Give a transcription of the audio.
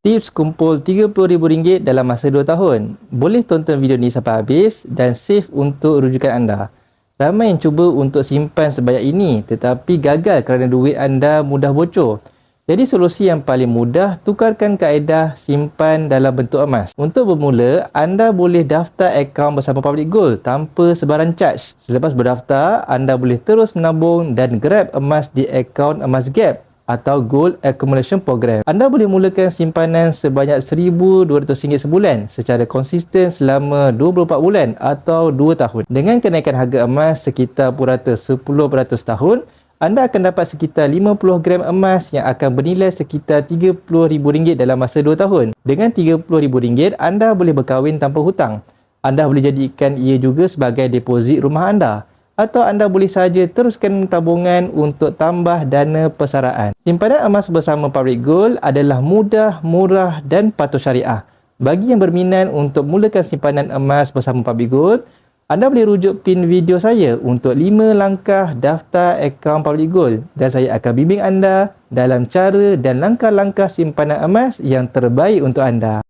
Tips kumpul RM30,000 dalam masa 2 tahun. Boleh tonton video ni sampai habis dan save untuk rujukan anda. Ramai yang cuba untuk simpan sebanyak ini tetapi gagal kerana duit anda mudah bocor. Jadi solusi yang paling mudah, tukarkan kaedah simpan dalam bentuk emas. Untuk bermula, anda boleh daftar akaun bersama Public Gold tanpa sebarang charge. Selepas berdaftar, anda boleh terus menabung dan grab emas di akaun Emas Gap atau Gold Accumulation Program. Anda boleh mulakan simpanan sebanyak RM1,200 sebulan secara konsisten selama 24 bulan atau 2 tahun. Dengan kenaikan harga emas sekitar purata 10% tahun, anda akan dapat sekitar 50 gram emas yang akan bernilai sekitar RM30,000 dalam masa 2 tahun. Dengan RM30,000, anda boleh berkahwin tanpa hutang. Anda boleh jadikan ia juga sebagai deposit rumah anda. Atau anda boleh saja teruskan tabungan untuk tambah dana persaraan. Simpanan emas bersama Public Gold adalah mudah, murah dan patuh syariah. Bagi yang berminat untuk mulakan simpanan emas bersama Public Gold, anda boleh rujuk pin video saya untuk 5 langkah daftar akaun Public Gold dan saya akan bimbing anda dalam cara dan langkah-langkah simpanan emas yang terbaik untuk anda.